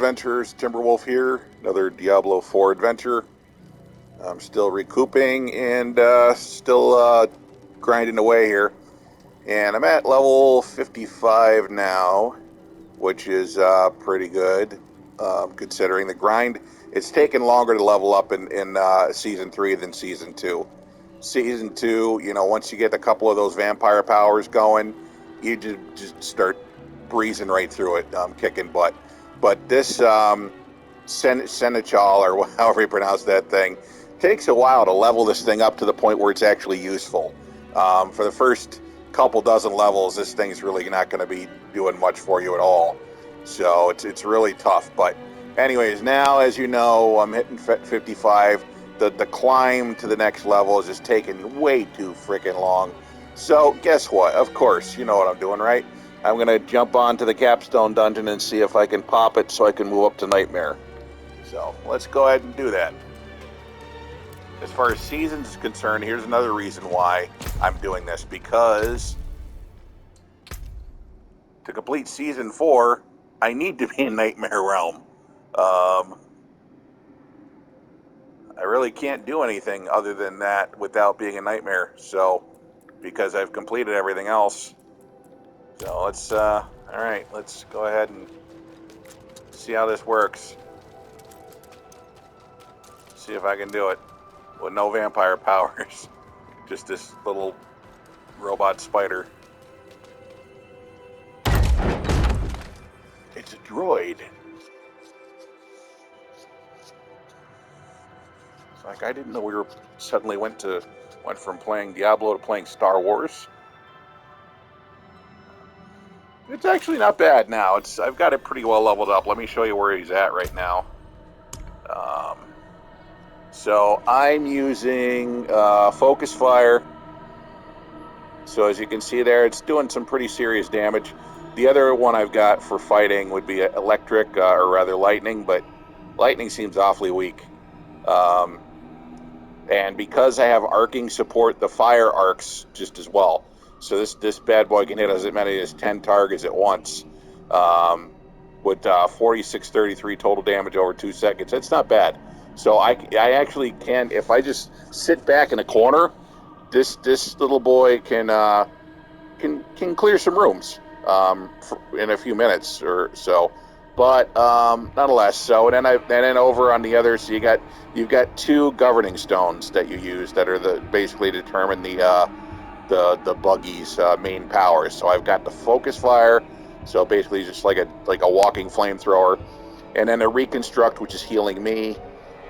Adventures, Timberwolf here, another Diablo 4 adventure. I'm still recouping and still grinding away here. And I'm at level 55 now, which is pretty good, considering the grind. It's taken longer to level up in Season 3 than Season 2. Season 2, you know, once you get a couple of those vampire powers going, you just start breezing right through it, kicking butt. But this Seneschal, or however you pronounce that thing, takes a while to level this thing up to the point where it's actually useful. For the first couple dozen levels, this thing's really not going to be doing much for you at all. So it's really tough. But anyways, now, as you know, I'm hitting 55. The climb to the next level is just taking way too freaking long. So guess what? Of course, you know what I'm doing, right? I'm going to jump onto the capstone dungeon and see if I can pop it so I can move up to Nightmare. So let's go ahead and do that. As far as seasons is concerned, here's another reason why I'm doing this. Because to complete Season 4, I need to be in Nightmare Realm. I really can't do anything other than that without being a Nightmare. So, because I've completed everything else. So let's, alright, let's go ahead and see how this works. See if I can do it with no vampire powers. Just this little robot spider. It's a droid. It's like I didn't know we were suddenly went from playing Diablo to playing Star Wars. It's actually not bad now. I've got it pretty well leveled up. Let me show you where he's at right now. So I'm using focus fire. So as you can see there, it's doing some pretty serious damage. The other one I've got for fighting would be electric, or rather lightning, but lightning seems awfully weak. And because I have arcing support, the fire arcs just as well. So this bad boy can hit as many as 10 targets at once, with 4633 total damage over 2 seconds. That's not bad. So I actually can, if I just sit back in a corner, this little boy can clear some rooms in a few minutes or so. But nonetheless, so and then over on the other, so you've got 2 governing stones that you use that are basically determine the buggy's main powers. So I've got the focus fire, so basically just like a walking flamethrower, and then a reconstruct, which is healing me,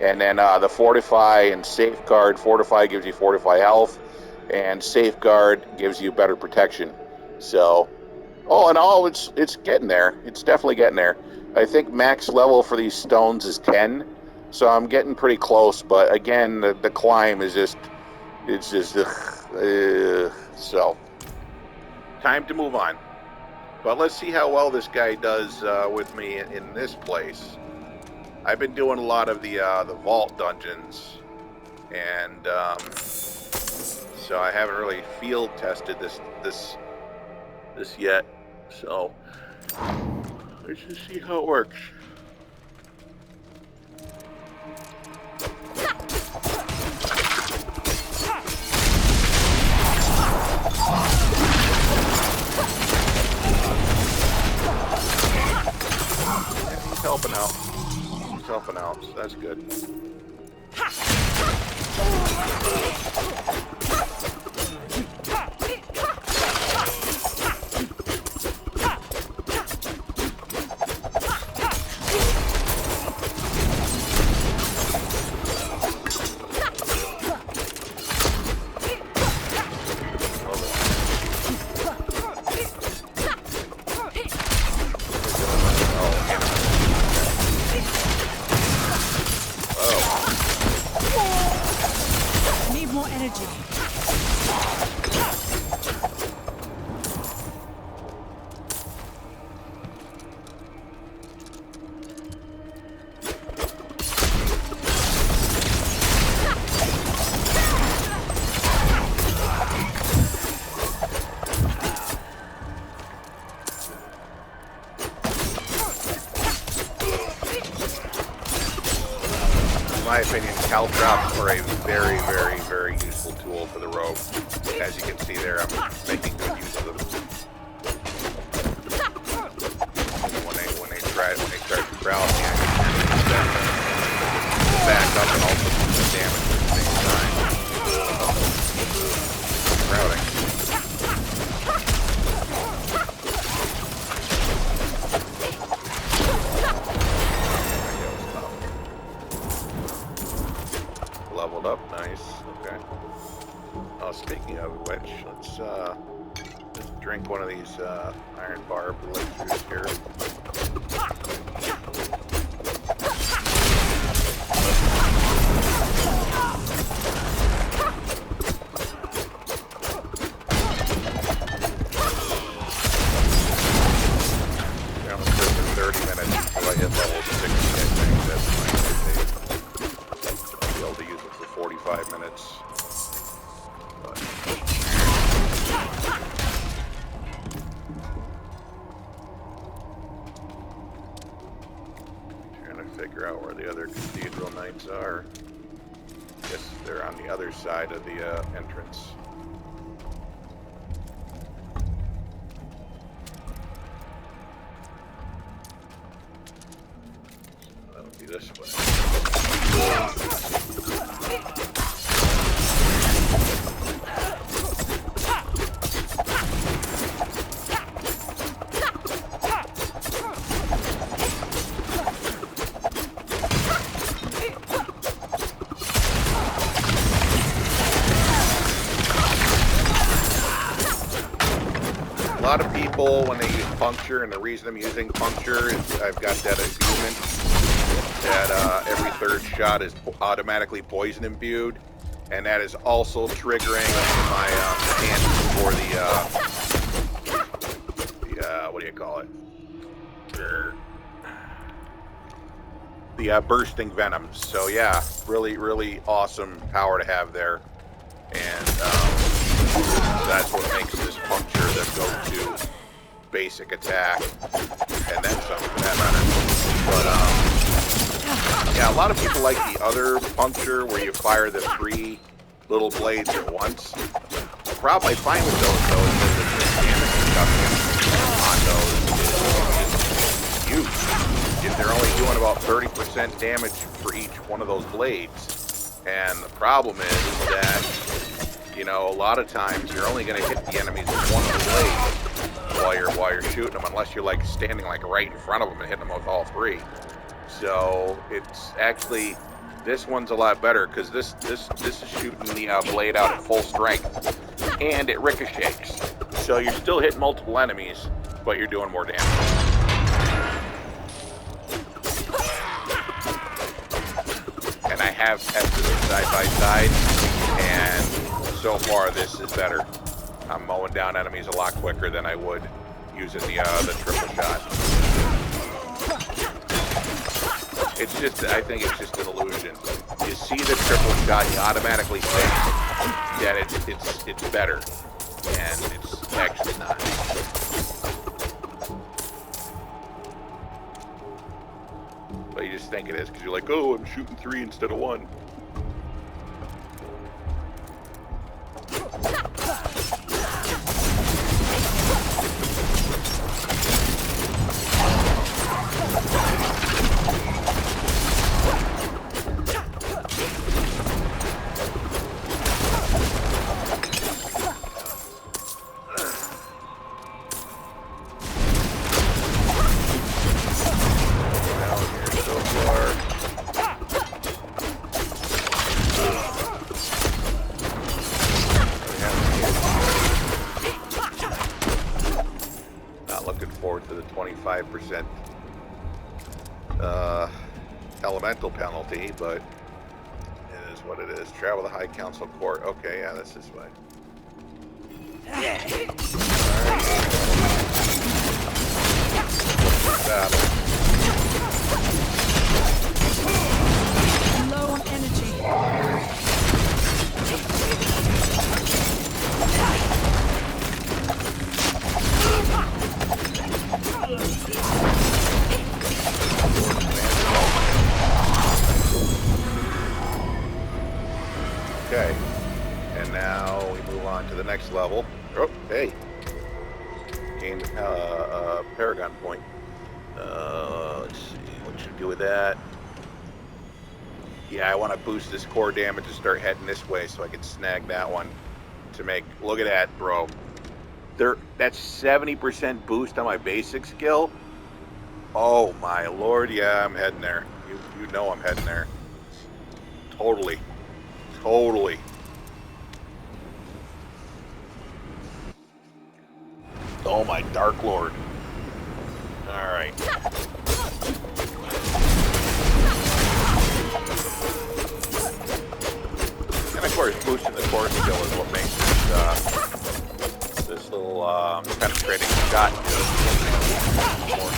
and then the fortify and safeguard. Fortify gives you fortify health, and safeguard gives you better protection. So all in all, it's getting there. It's definitely getting there. I think max level for these stones is 10, so I'm getting pretty close. But again, the climb is just so time to move on. But let's see how well this guy does with me in this place. I've been doing a lot of the vault dungeons, and so I haven't really field tested this yet. So let's just see how it works. He's helping out. He's helping out, so that's good. my opinion, caltrops are a very, very, very useful tool for the rogue. As you can see there, I'm making good use of them. When they start to crowd me, I can back up and also do the damage at the same time. Crowding. Leveled up, nice. Okay. Oh, speaking of which, let's drink one of these iron barb elixirs here. I'm almost there for 30 minutes until I hit level 60, I think. That's my expectation. I'll be able to use it for 45 minutes. Figure out where the other cathedral knights are. Guess they're on the other side of the entrance. So that'll be this way. A lot of people, when they use puncture, and the reason I'm using puncture is I've got that imbuement that every third shot is automatically poison imbued, and that is also triggering my chances for the what do you call it? The bursting venoms. So yeah, really, really awesome power to have there, and that's what makes this puncture the go-to basic attack, and then some for that matter. But yeah, a lot of people like the other puncture where you fire the 3 little blades at once. The problem I find with those though is that the damage reduction on those is huge. They're only doing about 30% damage for each one of those blades, and the problem is that, you know, a lot of times you're only going to hit the enemies with one of the blades while you're shooting them, unless you're like standing like right in front of them and hitting them with all 3. So it's actually, this one's a lot better because this is shooting the blade out at full strength, and it ricochets. So you're still hitting multiple enemies, but you're doing more damage. And I have tested it side by side, and so far this is better. I'm mowing down enemies a lot quicker than I would using the triple shot. It's just, I think it's just an illusion. You see the triple shot, you automatically think that it's better, and it's actually not. But you just think it is because you're like, oh, I'm shooting 3 instead of 1. To the 25% elemental penalty, but it is what it is. Travel the High Council Court. Okay, yeah, that's this way. Alright. Low on energy. the next level. Oh, hey. Gained a Paragon point. Let's see, what should we do with that? Yeah, I want to boost this core damage and start heading this way so I can snag that one to make... Look at that, bro. That's 70% boost on my basic skill. Oh, my lord. Yeah, I'm heading there. You know I'm heading there. Totally. Totally. Oh, my Dark Lord. All right. And of course, boosting the core skill is what makes this little penetrating shot do more.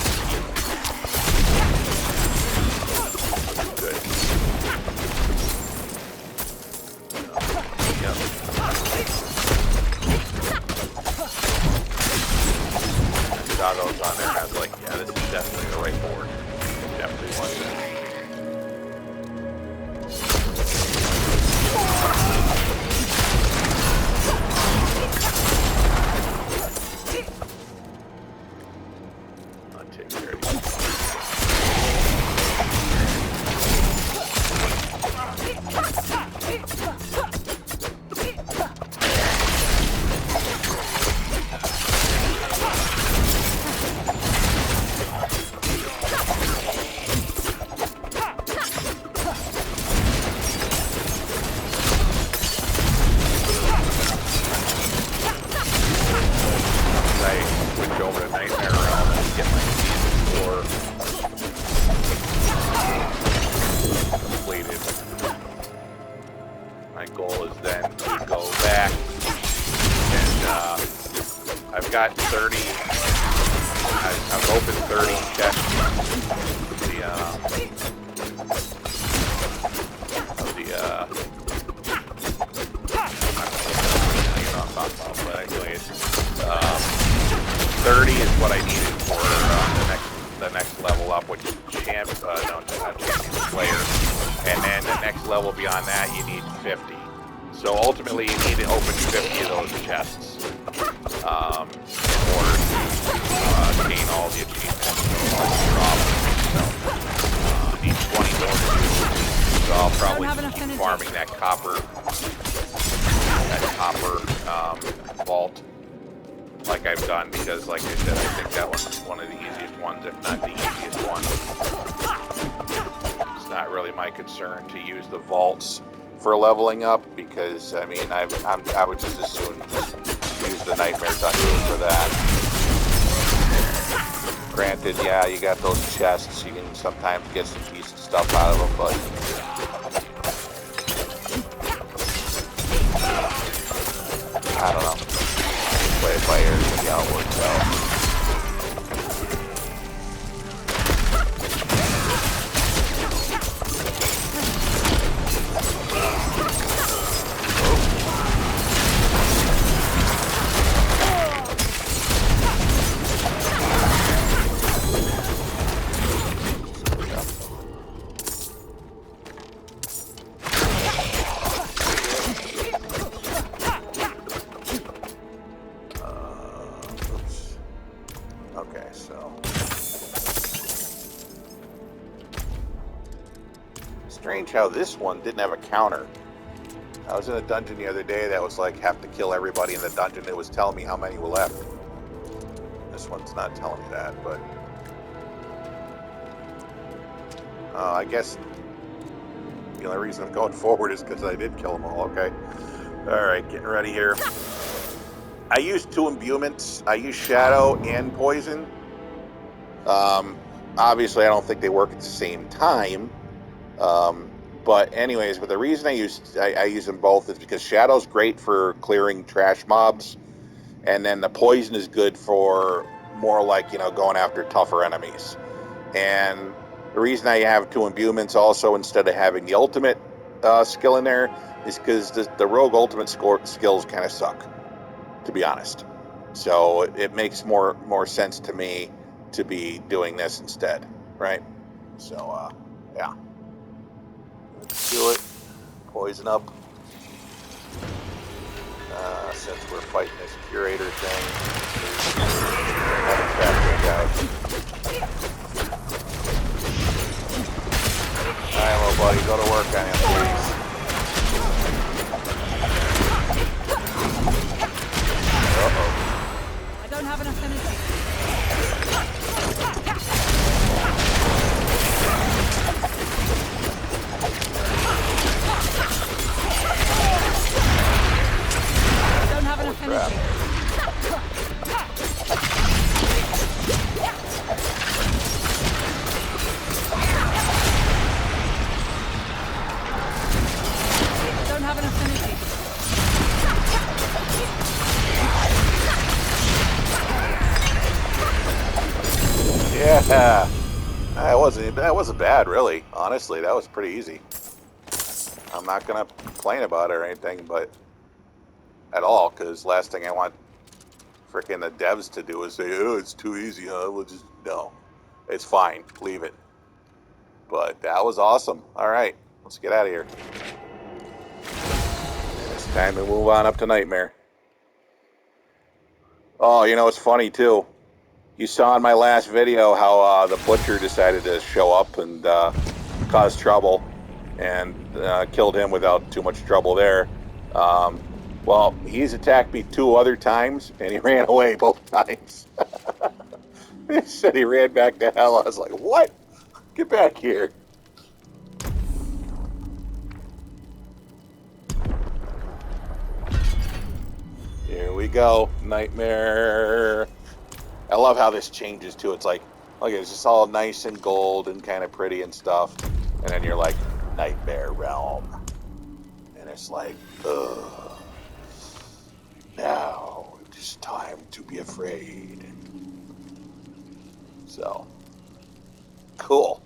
Good. Yep. Doggo's on there. I was like, yeah, this is definitely the right board. Definitely wants it. I'll take care of you. Got 30. I've opened 30 chests. But anyways, 30 is what I needed for the next level up, which is champion player, and then the next level beyond that you need 50. So ultimately you need to open 50 of those chests. In order to gain all the achievements. Need 20 more to do. So I'll probably keep farming that copper vault like I've done, because like I said, I think that one's one of the easiest ones, if not the easiest one. It's not really my concern to use the vaults for leveling up, because I mean I would just as soon use the Nightmare Dungeon for that. Granted, yeah, you got those chests, you can sometimes get some decent stuff out of them, but I don't know. Play it by ear, see how it works out. Strange how this one didn't have a counter. I was in a dungeon the other day that was like, have to kill everybody in the dungeon. It was telling me how many were left. This one's not telling me that, but I guess the only reason I'm going forward is because I did kill them all. Okay. Alright, getting ready here. I used 2 imbuements. I used Shadow and Poison. Obviously, I don't think they work at the same time. But anyways, but the reason I use them both is because Shadow's great for clearing trash mobs, and then the Poison is good for more like, you know, going after tougher enemies. And the reason I have 2 imbuements also instead of having the ultimate skill in there is because the rogue ultimate skills kind of suck, to be honest. So it makes more sense to me to be doing this instead, right? So yeah. Let's do it. Poison up. since we're fighting this curator thing. Heading back out. Alright, little buddy, go to work on him, please. Uh-oh. I don't have enough energy. I don't have enough energy. I don't have enough energy. Yeah, that wasn't bad, really. Honestly, that was pretty easy. I'm not gonna complain about it or anything, but at all, because last thing I want freaking the devs to do is say, "Oh, it's too easy, huh? We'll just no, it's fine, leave it." But that was awesome. All right, let's get out of here. It's time to move on up to Nightmare. Oh, you know, it's funny too. You saw in my last video how the Butcher decided to show up and cause trouble, and killed him without too much trouble there. Well, he's attacked me 2 other times, and he ran away both times. He said he ran back to hell. I was like, what? Get back here. Here we go. Nightmare. I love how this changes too. It's like, look, it's just all nice and gold and kind of pretty and stuff. And then you're like, Nightmare Realm. And it's like, ugh. Now it's time to be afraid. So, cool.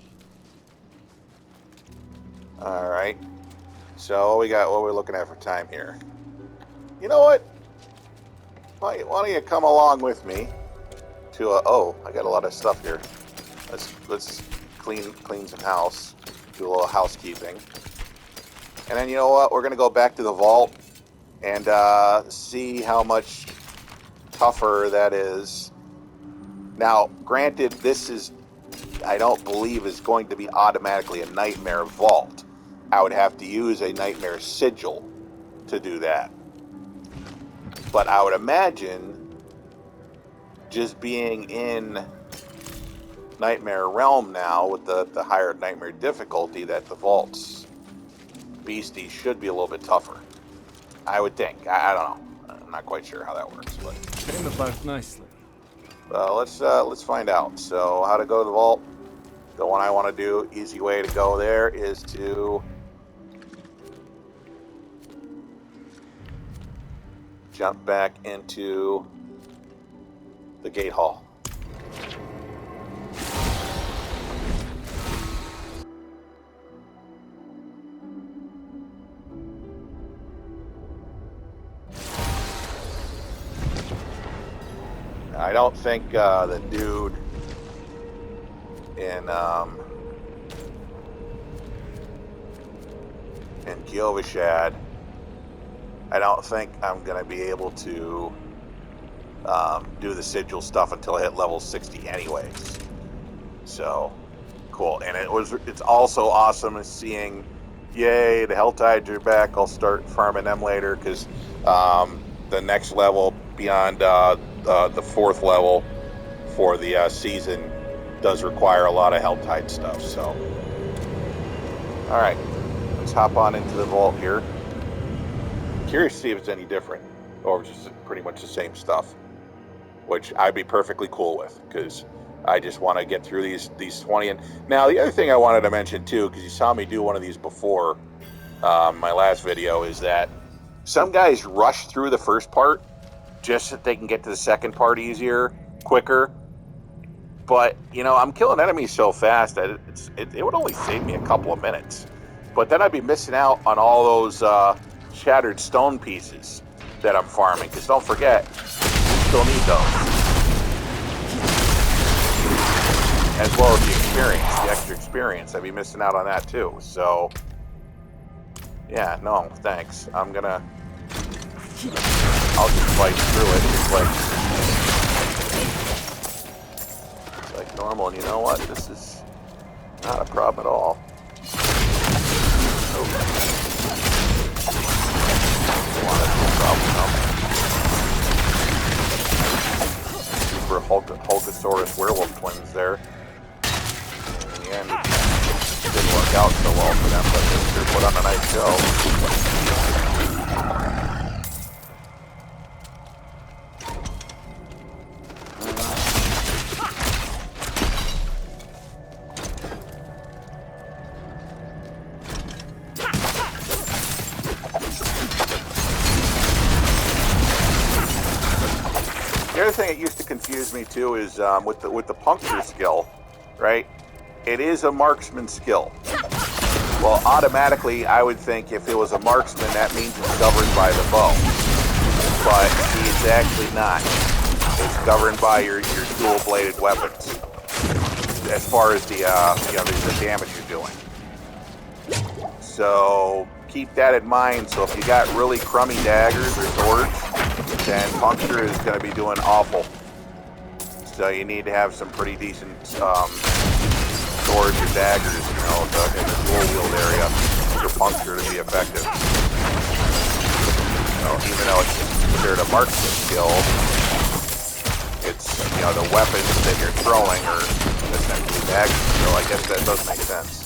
Alright. So, what we're looking at for time here? You know what? Why don't you come along with me to oh, I got a lot of stuff here. Let's clean some house, do a little housekeeping, and then you know what? We're gonna go back to the vault and see how much tougher that is. Now, granted, this is, I don't believe, is going to be automatically a Nightmare vault. I would have to use a Nightmare sigil to do that. But I would imagine just being in Nightmare Realm now with the higher Nightmare difficulty, that the vaults beasties should be a little bit tougher. I would think. I don't know. I'm not quite sure how that works, but Came about nicely. let's find out. So, how to go to the vault? The one I want to do, easy way to go there is to jump back into the gate hall. I don't think the dude in Gyovashad, I don't think I'm going to be able to do the sigil stuff until I hit level 60 anyways. So, cool. And it's also awesome seeing, yay, the Helltides are back. I'll start farming them later because the next level beyond the 4th level for the season does require a lot of Helltide stuff. So, alright, let's hop on into the vault here. Curious to see if it's any different or just pretty much the same stuff, which I'd be perfectly cool with because I just want to get through these 20. And now the other thing I wanted to mention too, because you saw me do one of these before my last video, is that some guys rush through the first part just so they can get to the second part easier, quicker. But, you know, I'm killing enemies so fast that it would only save me a couple of minutes. But then I'd be missing out on all those shattered stone pieces that I'm farming. Because don't forget, you still need those. As well as the experience, the extra experience. I'd be missing out on that too. So, yeah, no, thanks. I'm gonna I'll just fight through it. It's like normal, and you know what? This is not a problem at all. Okay. No problem, no. Super Hulkosaurus werewolf twins there. In the end, it didn't work out so well for them, but they put on a nice show. The other thing that used to confuse me too is with the puncture skill, right? It is a marksman skill. Well, automatically, I would think if it was a marksman, that means it's governed by the bow. But it's actually not. It's governed by your dual-bladed weapons, as far as the damage you're doing. So keep that in mind. So if you got really crummy daggers or swords, then puncture is going to be doing awful. So you need to have some pretty decent swords or daggers, in the dual wield area for puncture to be effective. Even though it's considered a marksman skill, it's the weapons that you're throwing are essentially daggers. So I guess that does make sense.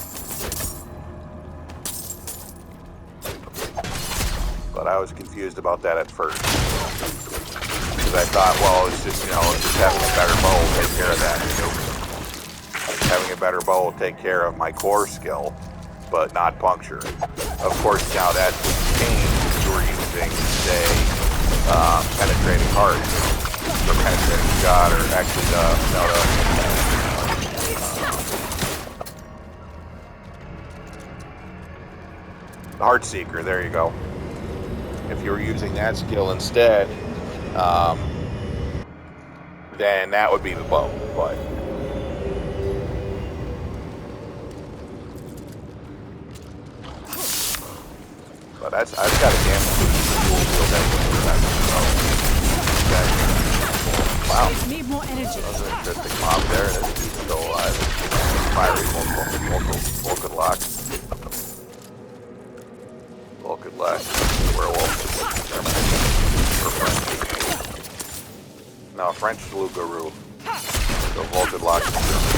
But I was confused about that at first. Because I thought, well, it's just, just having a better bow will take care of that. Having a better bow will take care of my core skill, but not puncture. Of course, now that would change if you were using, say, penetrating heart, or penetrating shot, or actually the Heart Seeker, there you go. If you were using that skill instead, then that would be the bow. But I've got a damn dual wield wow. Need more energy. That was an interesting mob there. This dude's still alive. Fiery Vulcan Lock. Vulcan Lock. Werewolf. No, French loup-garou. So Vulcan Lock is German.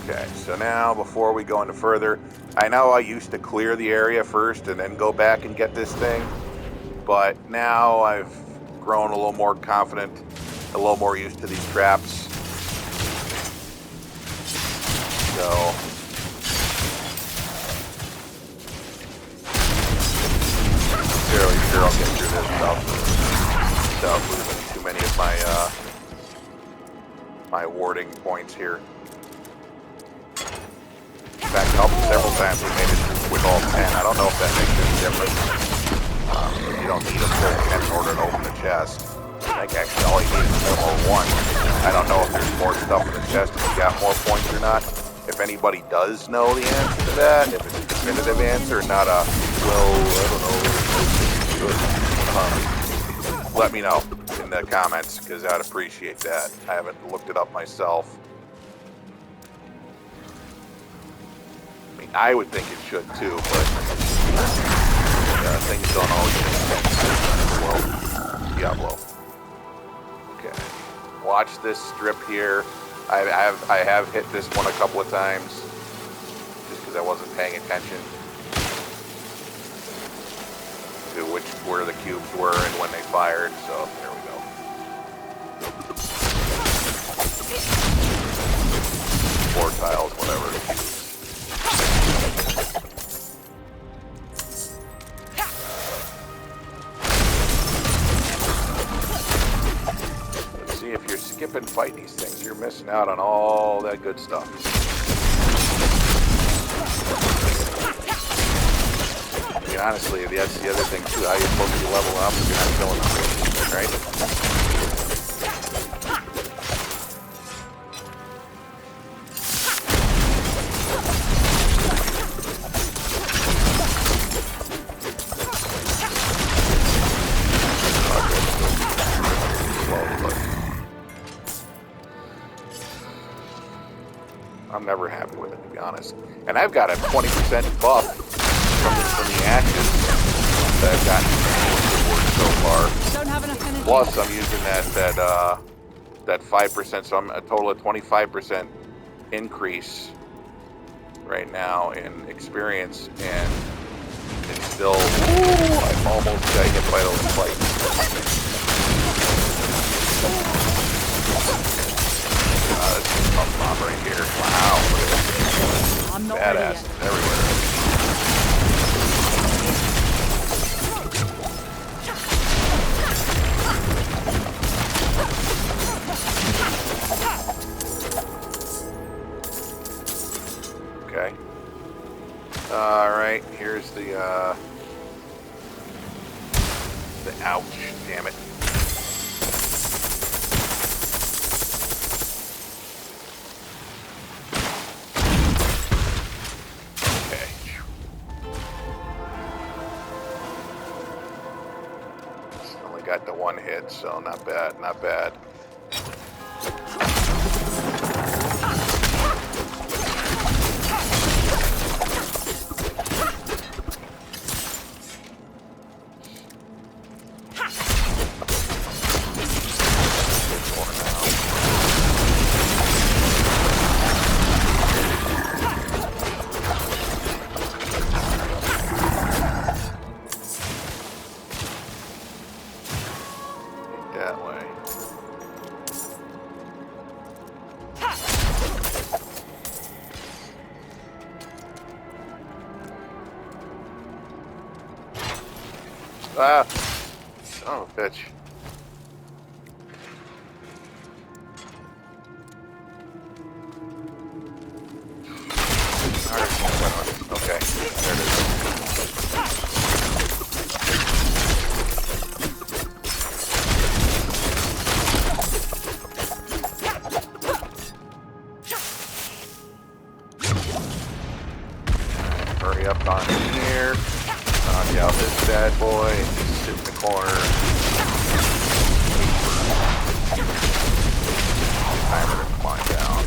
Okay, so now before we go any further, I know I used to clear the area first and then go back and get this thing, but now I've grown a little more confident, a little more used to these traps. So fairly sure I'll get through this without losing too many of my warding points here. In fact, several times we made it with all 10. I don't know if that makes any difference. You don't need a full 10 in order to open the chest. I think actually all you need is more 1. I don't know if there's more stuff in the chest if you got more points or not. If anybody does know the answer to that, if it's a definitive answer, not a, well, I don't know. Let me know in the comments, because I'd appreciate that. I haven't looked it up myself. I would think it should too, but things don't always make sense. Well, Diablo. Okay, watch this strip here. I have hit this one a couple of times, just because I wasn't paying attention to where the cubes were and when they fired. So there we go. 4 tiles, whatever. If you're skipping fight these things, you're missing out on all that good stuff. I mean, honestly, that's the other thing too. How you're supposed to level up if you're not killing them, right? I'm never happy with it, to be honest. And I've got a 20% buff from the ashes that I've gotten so far. Don't have enough energy. Plus, I'm using that 5%, so I'm a total of 25% increase right now in experience, and it's still, I'm almost got hit by those spikes. This is a tough bomb right here. Wow, look at this. I'm not ready Badass yet. everywhere. Okay. Alright, here's the ouch, damn it. Okay. Only got the one hit, so not bad, not bad. That way. Ah! Son of a bitch. Okay, there it is. Hurry up on here. Knock out this bad boy. Just sit in the corner. Timer to climb down.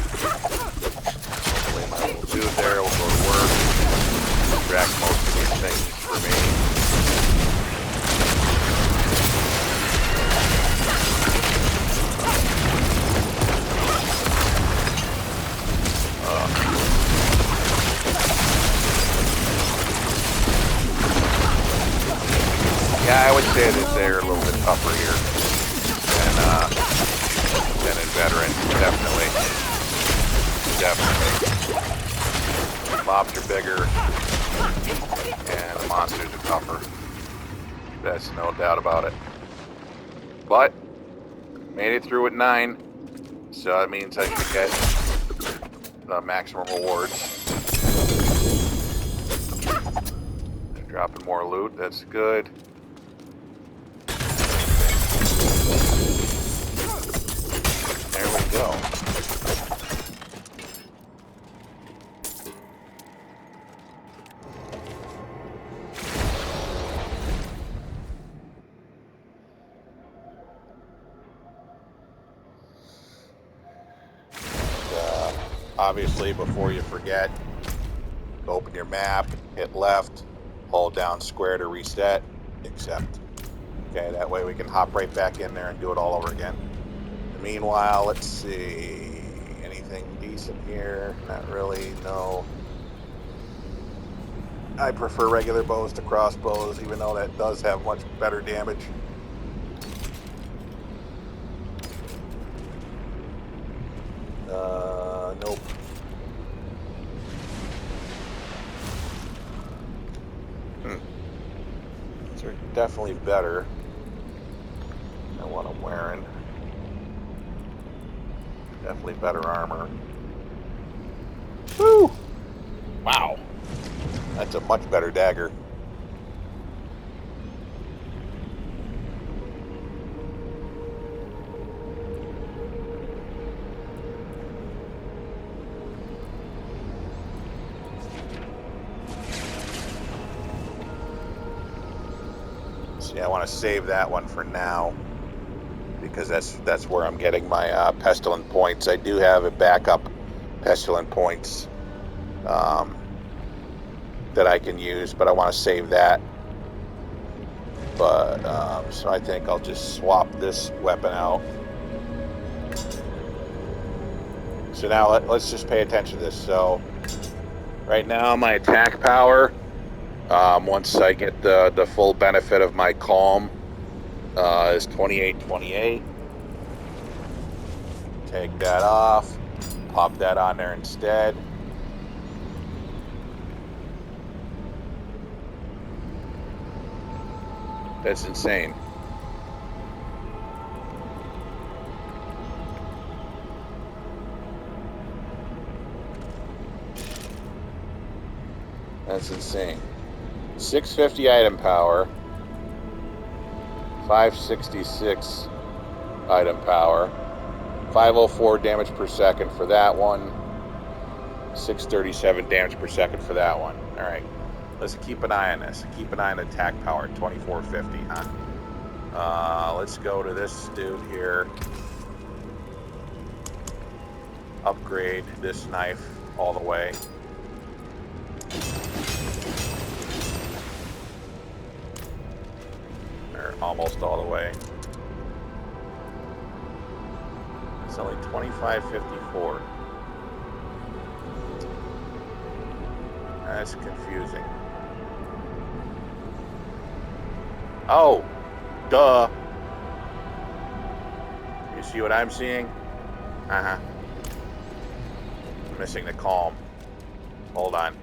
Hopefully my little dude there will go to work. Extract most of these things for me. Yeah, I would say that they're a little bit tougher here than in veteran, definitely. Definitely. Mobs are bigger, and the monsters are tougher. That's no doubt about it. But, made it through at 9, so that means I should get the maximum rewards. They're dropping more loot, that's good. There we go. Obviously, before you forget, open your map, hit left, hold down square to reset, accept. Okay, that way we can hop right back in there and do it all over again. Meanwhile, let's see, anything decent here? Not really, no. I prefer regular bows to crossbows, even though that does have much better damage. Nope. These are definitely better than what I'm wearing. Definitely better armor. Woo! Wow. That's a much better dagger. See, I want to save that one for now, because that's where I'm getting my pestilent points. I do have a backup pestilent points that I can use, but I want to save that. But so I think I'll just swap this weapon out. So now let's just pay attention to this. So right now my attack power, once I get the full benefit of my calm, is 2828. Take that off, pop that on there instead. That's insane. That's insane. 650 item power, 566 item power, 504 damage per second for that one, 637 damage per second for that one. All right, let's keep an eye on this. Keep an eye on attack power, 2450, huh? Let's go to this dude here. Upgrade this knife all the way. Or almost all the way. It's only 2554. That's confusing. Oh, duh. You see what I'm seeing? Uh-huh. I'm missing the calm. Hold on.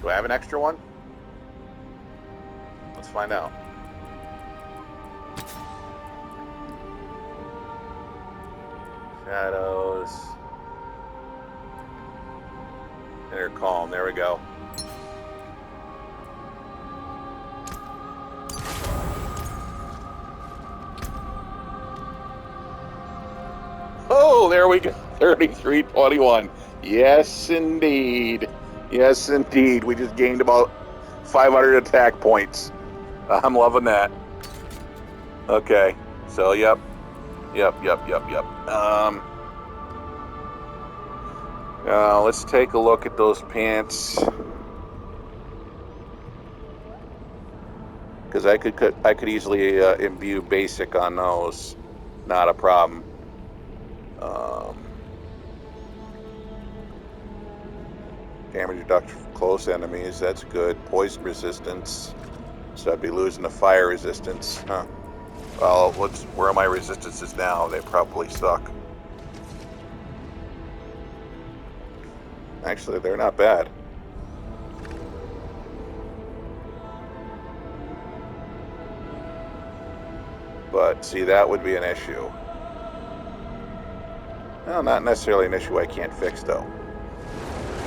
Do I have an extra one? Let's find out. Shadows. Inner calm. There we go. Oh, there we go. 3321. Yes, indeed. Yes, indeed. We just gained about 500 attack points. I'm loving that. Okay. So, yep. Let's take a look at those pants. Because I could easily imbue basic on those. Not a problem. Damage reduction for close enemies, that's good. Poison resistance, so I'd be losing the fire resistance. Huh. Well, where are my resistances now? They probably suck. Actually, they're not bad. But, see, that would be an issue. Well, not necessarily an issue I can't fix, though.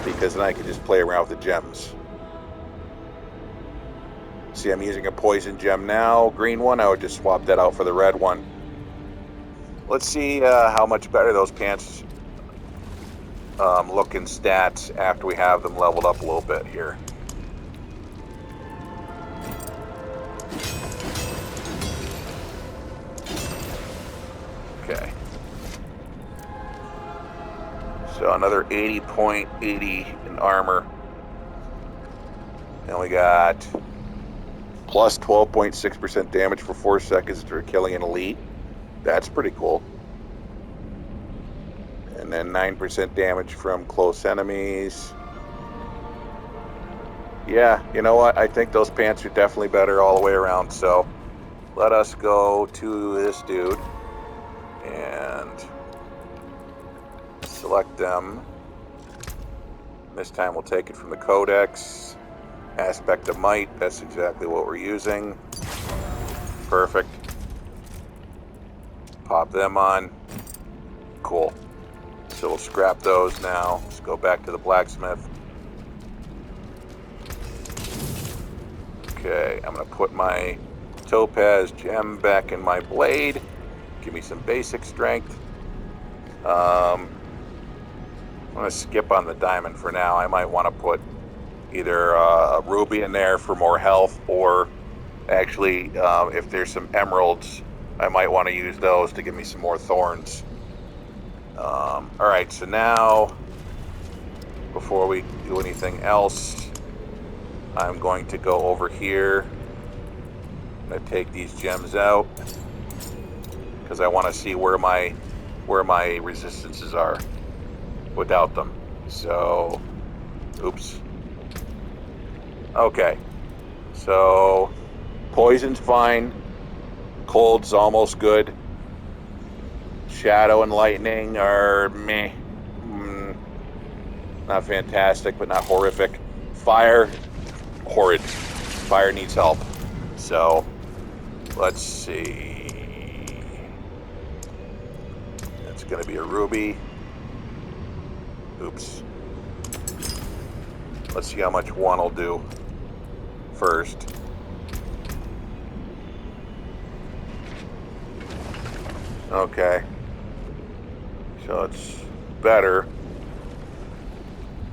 Because then I can just play around with the gems. See, I'm using a poison gem now, green one. I would just swap that out for the red one. Let's see how much better those pants look in stats after we have them leveled up a little bit here. Okay. So another 80.80 in armor. And we got plus 12.6% damage for 4 seconds for killing an elite. That's pretty cool. And then 9% damage from close enemies. Yeah, you know what? I think those pants are definitely better all the way around. So let us go to this dude and select them. This time we'll take it from the codex. Aspect of might, that's exactly what we're using. Perfect. Pop them on. Cool. So we'll scrap those now. Let's go back to the blacksmith. Okay, I'm going to put my topaz gem back in my blade. Give me some basic strength. I'm going to skip on the diamond for now. I might want to put either a ruby in there for more health, or actually, if there's some emeralds, I might want to use those to give me some more thorns. Alright, so now before we do anything else, I'm going to go over here. I'm going to take these gems out because I want to see where my resistances are without them. So, oops. Okay. So, poison's fine. Cold's almost good. Shadow and lightning are meh. Not fantastic, but not horrific. Fire, horrid. Fire needs help. So, let's see. It's going to be a ruby. Oops. Let's see how much one will do first. Okay. So it's better.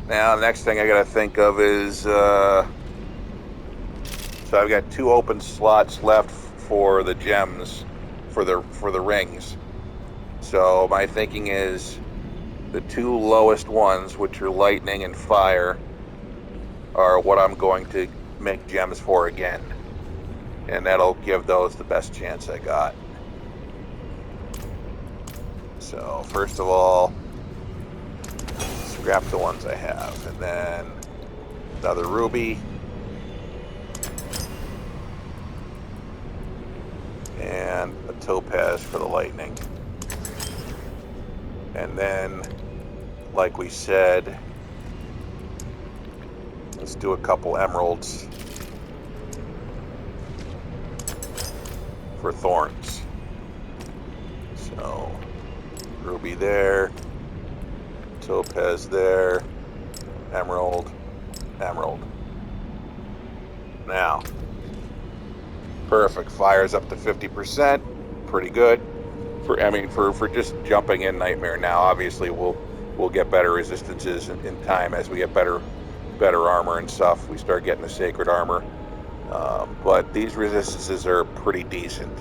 Now, the next thing I got to think of is, so I've got 2 open slots left for the gems, for the rings. So my thinking is the 2 lowest ones, which are lightning and fire, are what I'm going to make gems for again. And that'll give those the best chance I got. So first of all, scrap the ones I have, and then another ruby, and a topaz for the lightning. And then, like we said, let's do a couple emeralds for thorns. So, ruby there, topaz there, emerald, emerald. Now, perfect. Fire's up to 50%. Pretty good. For just jumping in Nightmare now, obviously we'll get better resistances in time as we get better armor and stuff. We start getting the sacred armor. But these resistances are pretty decent.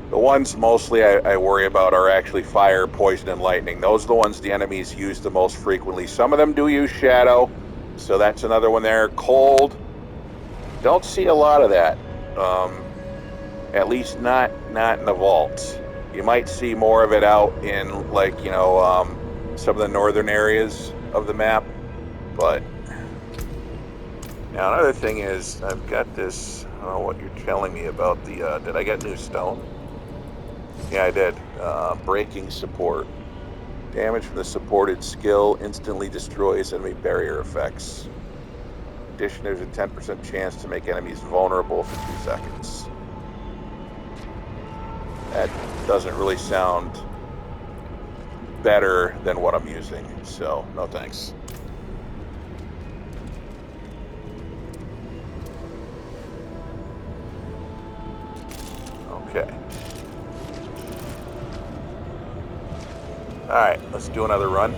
The ones mostly I worry about are actually fire, poison, and lightning. Those are the ones the enemies use the most frequently. Some of them do use shadow, so that's another one there. Cold, don't see a lot of that. At least not in the vaults. You might see more of it out in, like, some of the northern areas of the map. But now another thing is, I've got this, I don't know what you're telling me about the, did I get new stone? Yeah, I did. Breaking support. Damage from the supported skill instantly destroys enemy barrier effects. In addition, there's a 10% chance to make enemies vulnerable for 2 seconds. That doesn't really sound better than what I'm using, so no thanks. Okay. Alright, let's do another run.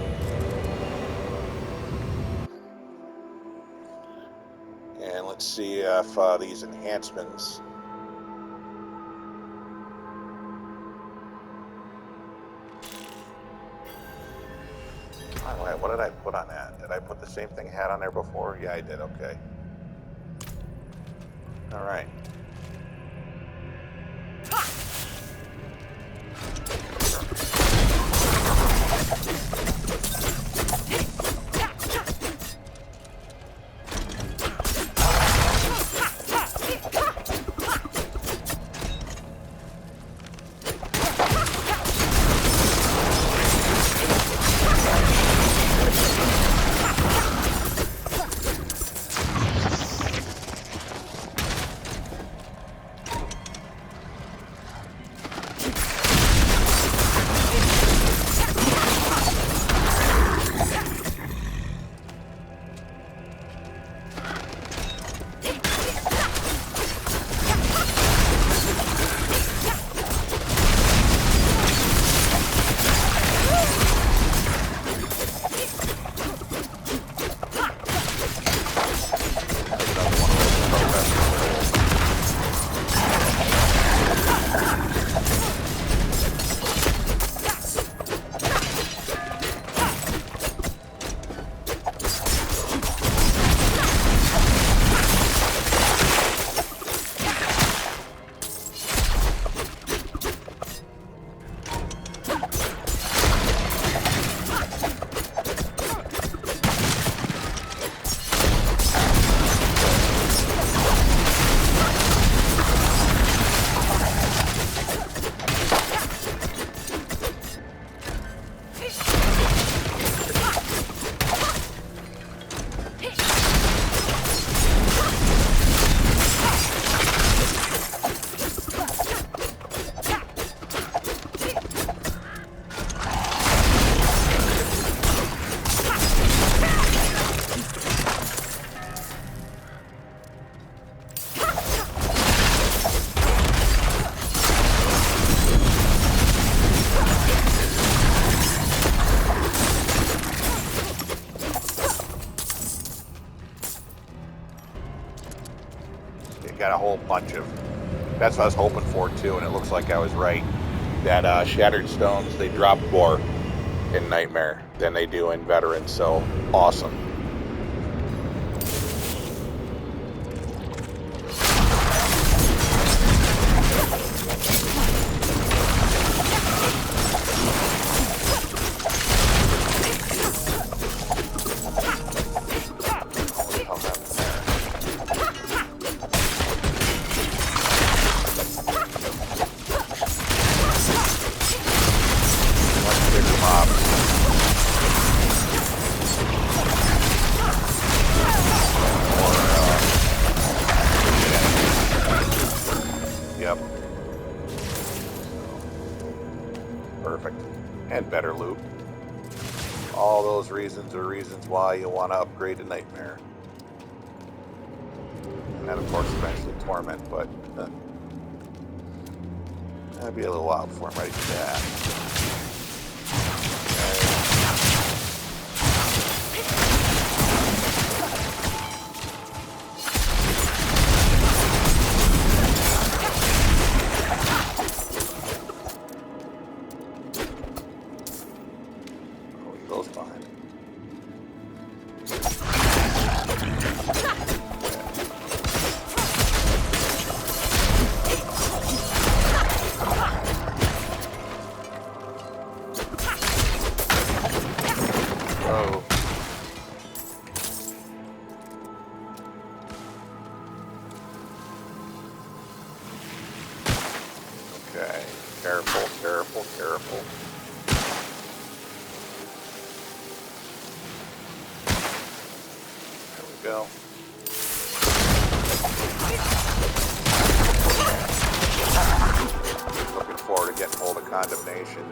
And let's see if these enhancements... What did I put on that? Did I put the same thing I had on there before? Yeah, I did. Okay. All right. whole bunch of. That's what I was hoping for too, and it looks like I was right. That shattered stones, they drop more in Nightmare than they do in Veteran, so awesome. Perfect. And better loot. All those reasons are reasons why you want to upgrade to Nightmare. And then, of course, eventually Torment, but that'd be a little while before I'm ready for that. Okay, careful, careful, careful. There we go. Looking forward to getting hold of Condemnation.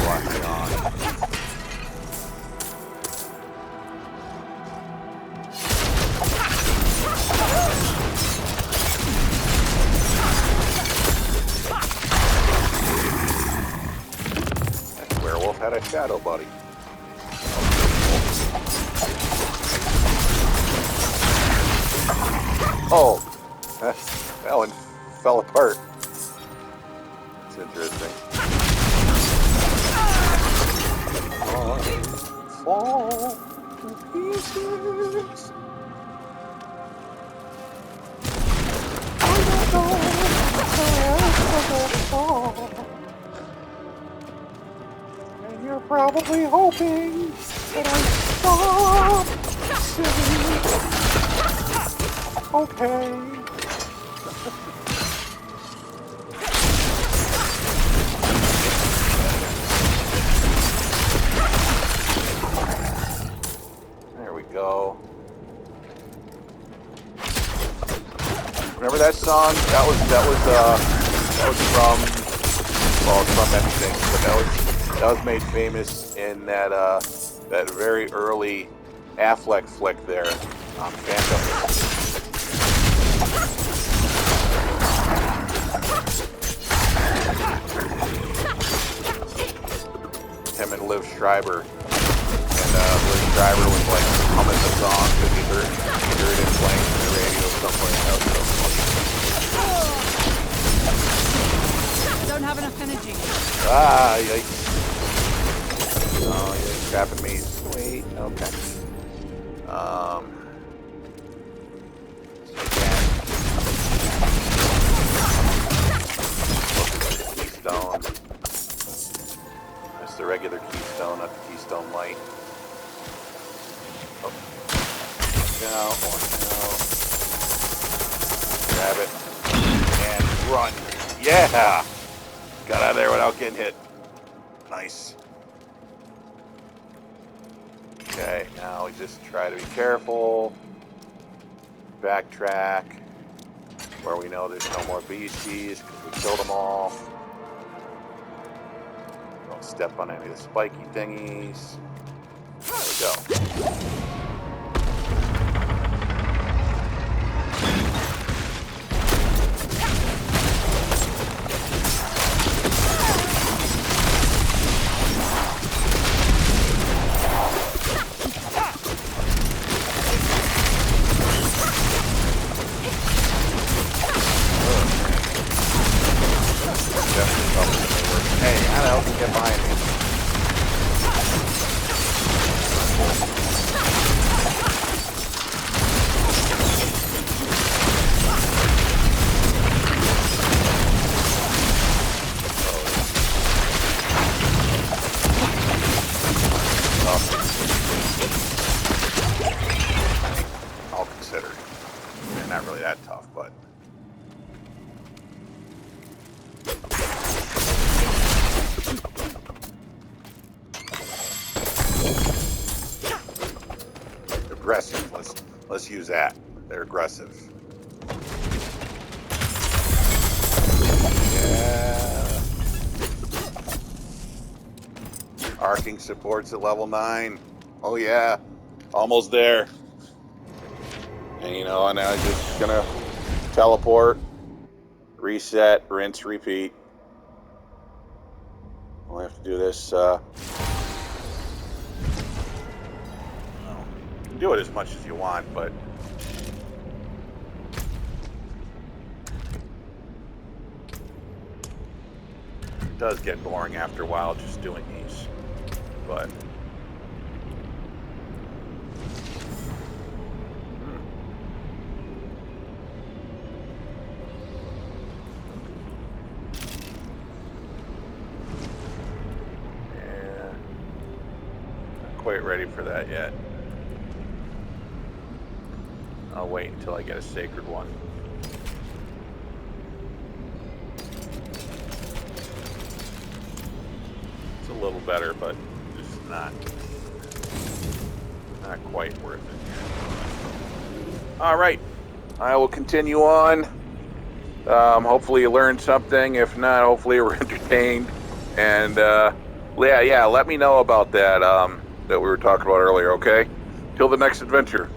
Watch on. Werewolf had a shadow buddy. Oh, that one fell apart. That's interesting. Fall to pieces. I don't know. And you're probably hoping that I stop singing. Okay. There we go. Remember that song? That was from, well, it's from everything, but that was made famous in that very early Affleck flick there on Phantom. Him and Liv Schreiber. And Liv Schreiber was like humming the song because he heard it playing on the radio somewhere. That was so funny. Don't have enough energy. Ah, yikes. Oh, you're trapping me. Sweet. Okay. Keystone. That's the regular Keystone, not the Keystone Light. Oh. Now, grab it and run. Yeah! Got out of there without getting hit. Nice. Okay, now we just try to be careful. Backtrack. Where we know there's no more beasties because we killed them all. Don't step on any of the spiky thingies. There we go. not really that tough, but... Aggressive. Let's use that. They're aggressive. Yeah. Arcing supports at level 9. Oh yeah. Almost there. And you know, and I'm just gonna teleport, reset, rinse, repeat. We'll have to do this. Do it as much as you want, but it does get boring after a while just doing these. But yeah, not quite ready for that yet. I'll wait until I get a sacred one. It's a little better, but just not quite worth it. All right, I will continue on. Hopefully you learned something. If not, hopefully you were entertained. And yeah, let me know about that that we were talking about earlier. Okay, till the next adventure.